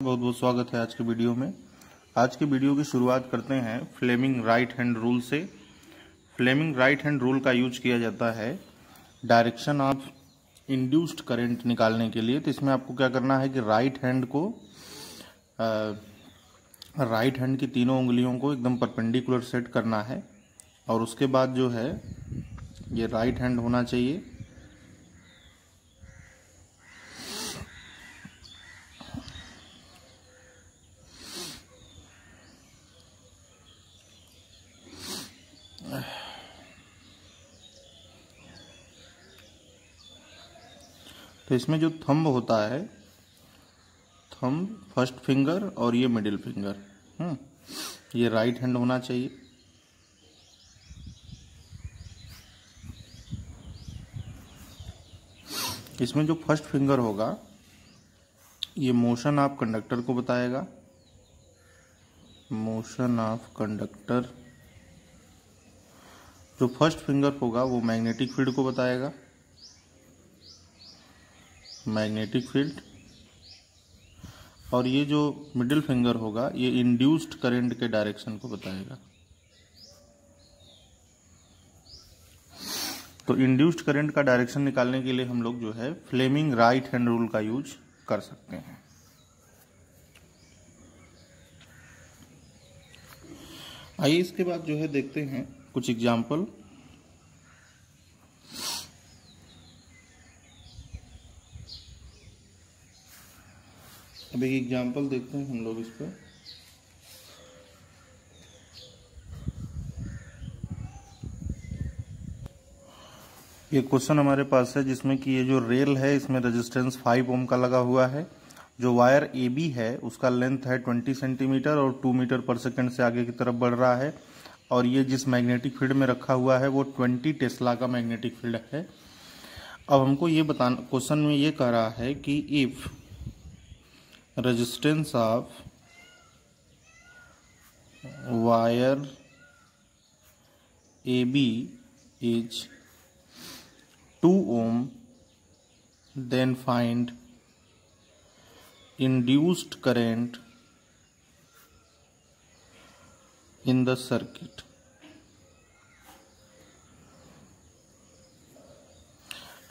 बहुत बहुत स्वागत है आज के वीडियो में। आज के वीडियो की शुरुआत करते हैं फ्लेमिंग राइट हैंड रूल से। फ्लेमिंग राइट हैंड रूल का यूज किया जाता है डायरेक्शन ऑफ इंड्यूस्ड करंट निकालने के लिए। तो इसमें आपको क्या करना है कि राइट हैंड की तीनों उंगलियों को एकदम परपेंडिकुलर सेट करना है और उसके बाद जो है ये राइट हैंड होना चाहिए। तो इसमें जो थंब होता है, थंब फर्स्ट फिंगर और ये मिडिल फिंगर, ये राइट हैंड होना चाहिए। इसमें जो फर्स्ट फिंगर होगा ये मोशन ऑफ कंडक्टर को बताएगा, मोशन ऑफ कंडक्टर। जो फर्स्ट फिंगर होगा वो मैग्नेटिक फील्ड को बताएगा, मैग्नेटिक फील्ड। और ये जो मिडिल फिंगर होगा ये इंड्यूस्ड करंट के डायरेक्शन को बताएगा। तो इंड्यूस्ड करंट का डायरेक्शन निकालने के लिए हम लोग जो है फ्लेमिंग राइट हैंड रूल का यूज कर सकते हैं। आइए इसके बाद जो है देखते हैं कुछ एग्जाम्पल। अब एक एग्जाम्पल देखते हैं हम लोग इस पर। ये क्वेश्चन हमारे पास है जिसमें कि ये जो रेल है इसमें रेजिस्टेंस 5 ओम का लगा हुआ है। जो वायर AB है उसका लेंथ है 20 सेंटीमीटर और 2 मीटर पर सेकंड से आगे की तरफ बढ़ रहा है। और ये जिस मैग्नेटिक फील्ड में रखा हुआ है वो 20 टेस्ला का मैग्नेटिक फील्ड है। अब हमको ये बताना, क्वेश्चन में ये कह रहा है कि if resistance of wire AB is 2 ohm, then find induced current in the circuit।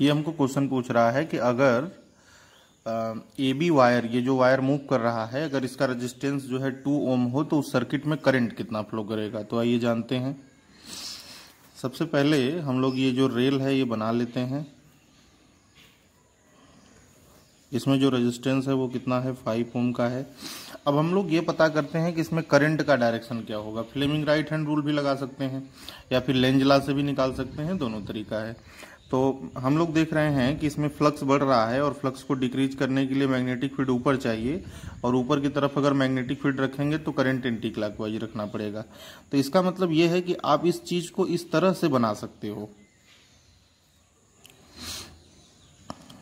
ये हमको क्वेश्चन पूछ रहा है कि अगर AB वायर, ये जो वायर मूव कर रहा है, अगर इसका रेजिस्टेंस जो है 2 ओम हो तो उस सर्किट में करंट कितना फ्लो करेगा। तो आइए जानते हैं। सबसे पहले हम लोग ये जो रेल है ये बना लेते हैं। इसमें जो रेजिस्टेंस है वो कितना है, 5 ओम का है। अब हम लोग ये पता करते हैं कि इसमें करंट का डायरेक्शन क्या होगा। फ्लेमिंग राइट हैंड रूल भी लगा सकते हैं या फिर लेंज लॉ से भी निकाल सकते हैं, दोनों तरीका है। तो हम लोग देख रहे हैं कि इसमें फ्लक्स बढ़ रहा है और फ्लक्स को डिक्रीज करने के लिए मैग्नेटिक फील्ड ऊपर चाहिए और ऊपर की तरफ अगर मैग्नेटिक फील्ड रखेंगे तो करंट एंटी क्लॉकवाइज रखना पड़ेगा। तो इसका मतलब यह है कि आप इस चीज को इस तरह से बना सकते हो,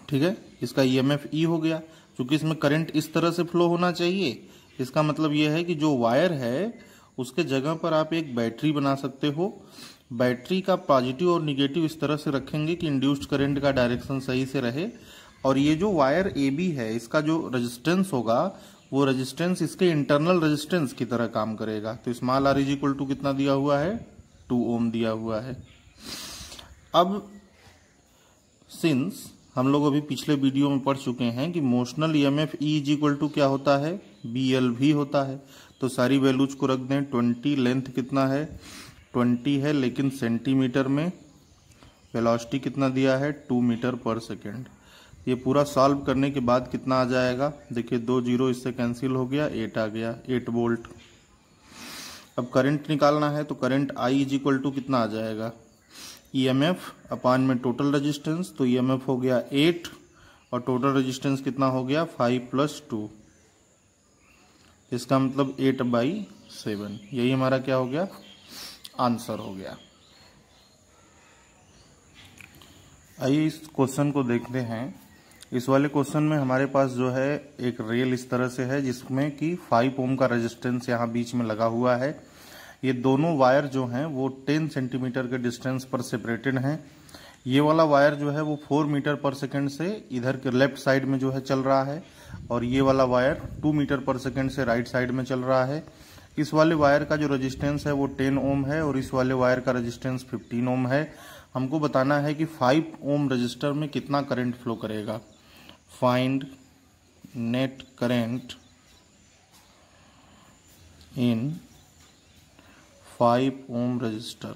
ठीक है। इसका EMF E हो गया, क्योंकि इसमें करंट इस तरह से फ्लो होना चाहिए। इसका मतलब यह है कि जो वायर है उसके जगह पर आप एक बैटरी बना सकते हो। बैटरी का पॉजिटिव और निगेटिव इस तरह से रखेंगे कि इंड्यूस्ड करंट का डायरेक्शन सही से रहे। और ये जो वायर AB है इसका जो रेजिस्टेंस होगा वो रेजिस्टेंस इसके इंटरनल रेजिस्टेंस की तरह काम करेगा। तो स्मॉल r इक्वल टू कितना दिया हुआ है, 2 ओम दिया हुआ है। अब सिंस हम लोग अभी पिछले वीडियो में पढ़ चुके हैं कि motional EMF E equal to क्या होता है, BLV होता है। तो सारी वैल्यूज को रख दें। 20 लेंथ कितना है, 20 है लेकिन सेंटीमीटर में। वेलोसिटी कितना दिया है, 2 मीटर पर सेकेंड। ये पूरा सॉल्व करने के बाद कितना आ जाएगा, देखिए 2 जीरो इससे कैंसिल हो गया, 8 आ गया, 8 वोल्ट। अब करंट निकालना है तो करंट I इक्वल टू कितना आ जाएगा, EMF अपान में टोटल रेजिस्टेंस। तो EMF हो गया 8 और टोटल रेजिस्टेंस कितना हो गया, 5 + 2। इसका मतलब 8/7। यही हमारा क्या हो गया, आंसर हो गया। आइए इस क्वेश्चन को देखते हैं। इस वाले क्वेश्चन में हमारे पास जो है एक रेल इस तरह से है जिसमें कि 5 ओम का रेजिस्टेंस यहाँ बीच में लगा हुआ है। ये दोनों वायर जो हैं वो 10 सेंटीमीटर के डिस्टेंस पर सेपरेटेड हैं। ये वाला वायर जो है वो 4 मीटर पर सेकंड से इधर के लेफ्ट साइड में जो है चल रहा है और ये वाला वायर 2 मीटर पर सेकेंड से राइट साइड में चल रहा है। इस वाले वायर का जो रेजिस्टेंस है वो 10 ओम है और इस वाले वायर का रेजिस्टेंस 15 ओम है। हमको बताना है कि 5 ओम रजिस्टर में कितना करंट फ्लो करेगा। Find net current in 5 ohm resistor.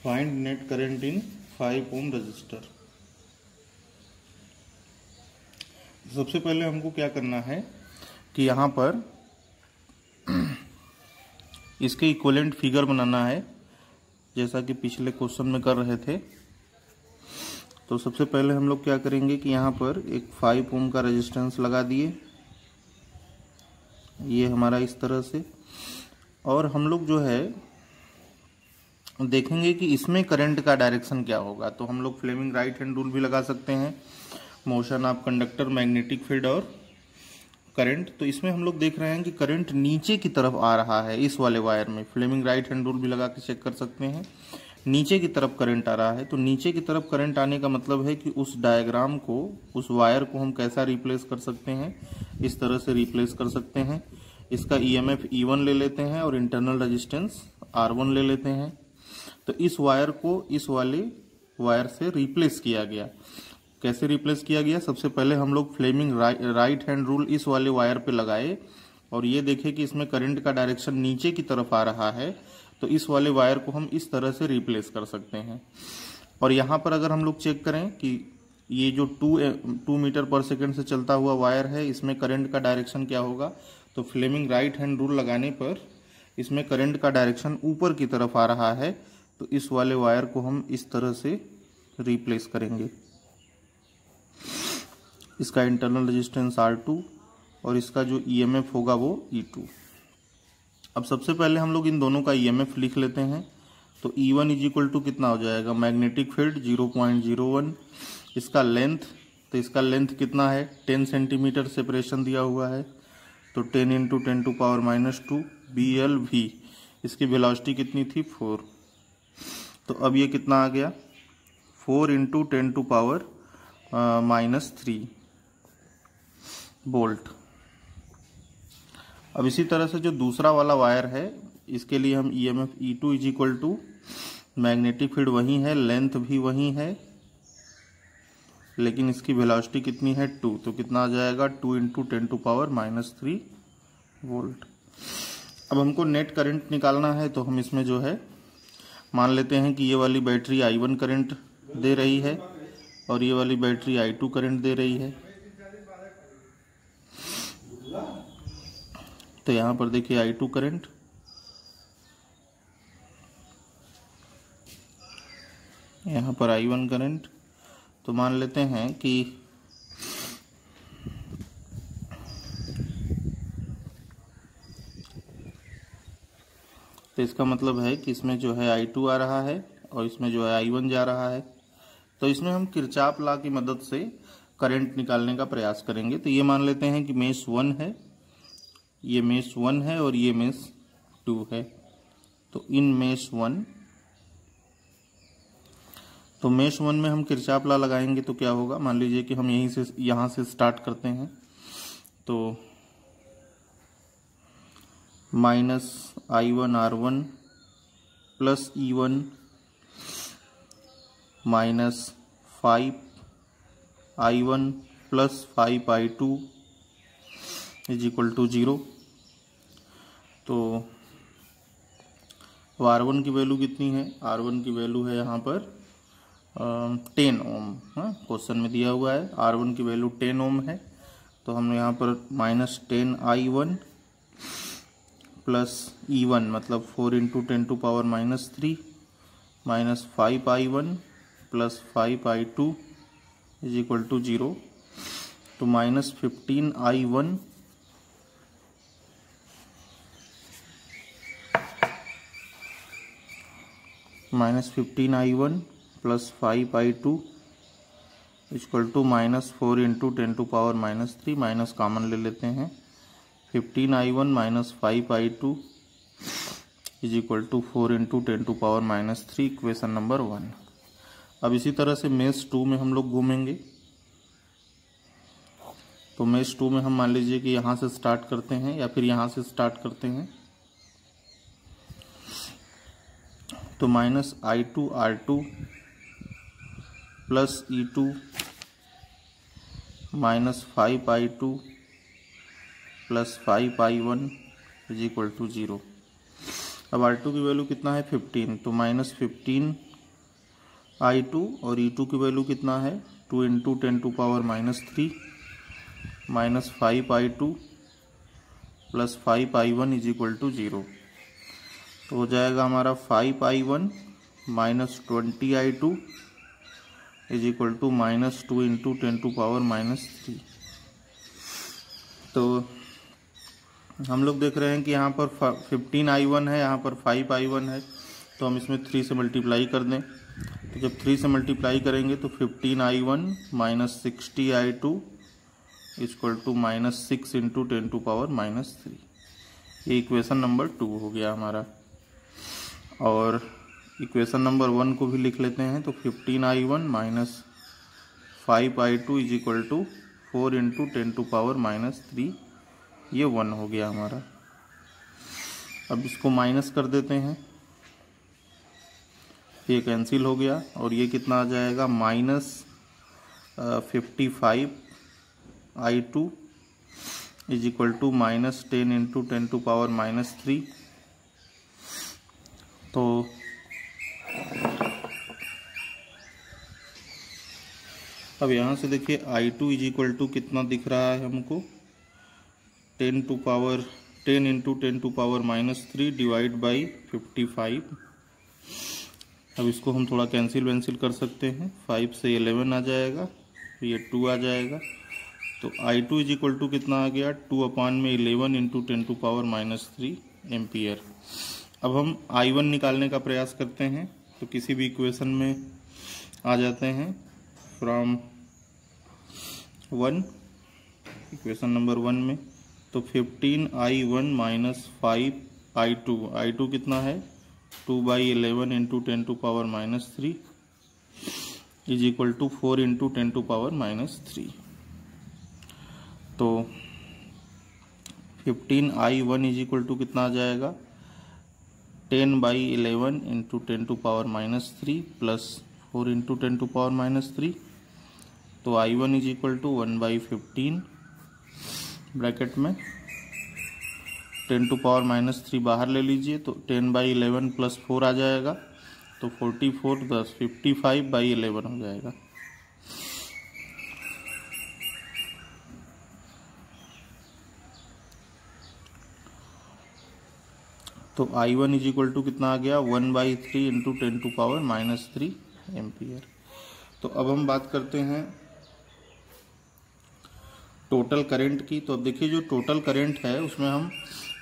Find net current in 5 ohm resistor. सबसे पहले हमको क्या करना है कि यहाँ पर इसके इक्विवेलेंट फिगर बनाना है, जैसा कि पिछले क्वेश्चन में कर रहे थे। तो सबसे पहले हम लोग क्या करेंगे कि यहाँ पर एक 5 ओम का रेजिस्टेंस लगा दिए, ये हमारा इस तरह से। और हम लोग जो है देखेंगे कि इसमें करंट का डायरेक्शन क्या होगा। तो हम लोग फ्लेमिंग राइट हैंड रूल भी लगा सकते हैं, motion of conductor, magnetic field और करंट। तो इसमें हम लोग देख रहे हैं कि करंट नीचे की तरफ आ रहा है इस वाले वायर में। फ्लेमिंग राइट हैंड रूल भी लगा के चेक कर सकते हैं, नीचे की तरफ करंट आ रहा है। तो नीचे की तरफ करंट आने का मतलब है कि उस डायग्राम को, उस वायर को हम कैसा रिप्लेस कर सकते हैं, इस तरह से रिप्लेस कर सकते हैं। इसका ईएमएफ E1 ले लेते हैं और इंटरनल रेजिस्टेंस R1 ले लेते हैं। तो इस वायर को इस वाले वायर से रिप्लेस किया गया। कैसे रिप्लेस किया गया? सबसे पहले हम लोग फ्लेमिंग राइट हैंड रूल इस वाले वायर पे लगाए और ये देखे कि इसमें करंट का डायरेक्शन नीचे की तरफ आ रहा है। तो इस वाले वायर को हम इस तरह से रिप्लेस कर सकते हैं। और यहाँ पर अगर हम लोग चेक करें कि ये जो 2 मीटर पर सेकेंड से चलता हुआ वायर है, इसमें करंट का डायरेक्शन क्या होगा? तो फ्लेमिंग राइट हैंड रूल लगाने पर इसमें करंट का डायरेक्शन ऊपर की तरफ आ रहा है। तो इस वाले वायर को हम इस तरह से रिप्लेस करेंगे। इसका इंटरनल रेजिस्टेंस R2 और इसका जो ईएमएफ होगा वो E2। अब सबसे पहले हम लोग इन दोनों का ईएमएफ लिख लेते हैं। तो E1 इज इक्वल टू कितना हो जाएगा? Magnetic field 0.01। इसका लेंथ, तो इसका लेंथ कितना है? 10 सेंटीमीटर सेपरेशन दिया हुआ है। तो 10 इंटू 10⁻²। BLV, इसकी वेलोसिटी कितनी थी? 4। तो अब ये कितना आ गया? 4 इंटू 10⁻³ वोल्ट। अब इसी तरह से जो दूसरा वाला वायर है, इसके लिए हम EMF E2 is equal to, magnetic field वही है, लेंथ भी वही है, लेकिन इसकी वेलोसिटी कितनी है? 2। तो कितना आ जाएगा? 2 इंटू 10⁻³ वोल्ट। अब हमको नेट करंट निकालना है। तो हम इसमें जो है मान लेते हैं कि ये वाली बैटरी I1 करंट दे रही है और ये वाली बैटरी I2 करंट दे रही है। तो यहाँ पर देखिए I2 करंट, यहाँ पर I1 करंट। तो मान लेते हैं कि तो इसका मतलब है कि इसमें जो है I2 आ रहा है और इसमें जो है I1 जा रहा है। तो इसमें हम किरचॉफ लॉ की मदद से करंट निकालने का प्रयास करेंगे। तो ये मान लेते हैं कि मेष 1 है, ये मेष 1 है और ये मेष 2 है। तो इन मेष 1, तो मेष 1 में हम किरचॉफ लॉ लगाएंगे तो क्या होगा? मान लीजिए कि हम यहाँ से स्टार्ट करते हैं। तो -I1 R1 plus E1 -5I1 plus 5I2 is equal to 0। तो R1 की वैल्यू कितनी है? R1 की वैल्यू है यहाँ पर 10 ओम। क्वेश्चन में दिया हुआ है R1 की वैल्यू 10 ओम है। तो हम यहाँ पर -10I1 प्लस E1 मतलब 4 into 10⁻³ -5I1 plus 5I2 is equal to 0। तो -15I1 plus 5I2 equal to -4 into 10⁻³ minus common ले लेते हैं। 15I1 minus 5I2 is equal to 4 into 10⁻³ equation number 1। अब इसी तरह से मेष 2 में हम लोग घूमेंगे। तो मेश 2 में हम मान लीजिए कि यहाँ से स्टार्ट करते हैं या फिर यहाँ से स्टार्ट करते हैं। तो minus I2R2 plus E2 minus 5I2 plus 5I1 is equal to 0। अब R2 की वैल्यू कितना है 15, तो माइनस 15I2 और E2 की वैल्यू कितना है 2 into 10 to power minus 3 minus 5I2 plus 5I1 is equal to 0। तो हो जाएगा हमारा 5I1 minus 20I2 is equal to minus 2 into 10 to power minus 3। तो हम लोग देख रहे हैं कि यहाँ पर 15I1 है, यहाँ पर 5I1 है, तो हम इसमें 3 से मल्टीप्लाई कर दें। तो जब 3 से मल्टीप्लाई करेंगे तो 15I1 minus 60I2 equal to minus 6 into 10 to power minus 3। ये इक्वेशन नंबर 2 हो गया हमारा। और इक्वेशन नंबर 1 को भी लिख लेते हैं। तो 15I1 minus 5I2 is equal to 4 into 10 to power minus 3, ये 1 हो गया हमारा। अब इसको माइनस कर देते हैं, ये कैंसिल हो गया और ये कितना आ जाएगा minus 55I2 is equal to minus 10 into 10 to power minus 3। तो अब यहाँ से देखिए I2 इज इक्वल टू कितना दिख रहा है हमको 10 into 10 to power minus 3 divide by 55। अब इसको हम थोड़ा कैंसिल कर सकते हैं। 5 से 11 आ जाएगा, ये 2 आ जाएगा। तो I2 इज इक्वल टू कितना आ गया 2/11 into 10 to power minus 3 ampere. अब हम I1 निकालने का प्रयास करते हैं। तो किसी भी इक्वेशन में आ जाते हैं फ्रॉम 1, इक्वेशन नंबर 1 में। तो 15I1 माइनस 5I2 कितना है 2/11 into 10 to power minus 3 is equal to 4 into 10 to power minus 3। तो 15I1 इज इक्वल टू कितना आ जाएगा 10/11 into 10 to power minus 3 plus 4 into 10 to power minus 3। तो I1 is equal to 1/15 bracket में 10 to power minus 3 बाहर ले लीजिए, तो 10/11 प्लस 4 आ जाएगा, तो 44 10 55/11 हो जाएगा। तो I1 इज इक्वल टू कितना आ गया 1/3 into 10 to power minus 3 ampere. तो अब हम बात करते हैं टोटल करंट की। तो अब देखिए जो टोटल करंट है उसमें हम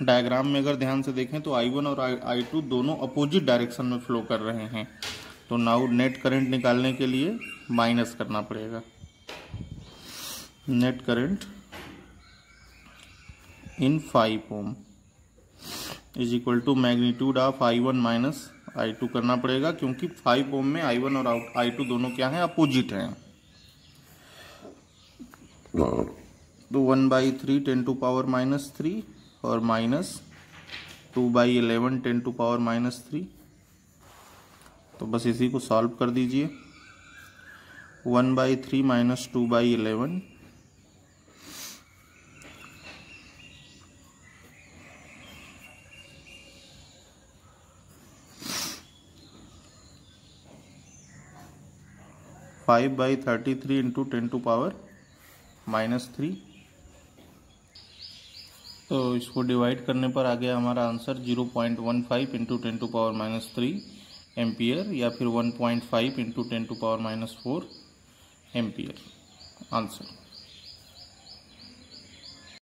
डायग्राम में अगर ध्यान से देखें तो I1 और I2 दोनों अपोजिट डायरेक्शन में फ्लो कर रहे हैं। तो नाउ नेट करंट निकालने के लिए माइनस करना पड़ेगा। Net current in 5 ohm is equal to magnitude of I1 minus I2 करना पड़ेगा, क्योंकि 5 ओम में I1 और I2 दोनों क्या हैं अपोजिट हैं। तो 1/3 10 टू पावर माइनस 3 और माइनस 2/11 10 टू पावर माइनस 3। तो बस इसी को सॉल्व कर दीजिए। 1/3 minus 2/11 5/33 into 10 to power minus 3। तो इसको डिवाइड करने पर आ गया हमारा answer 0.15 into 10 to power minus 3 ampere, या फिर 1.5 into 10 to power minus 4 ampere answer.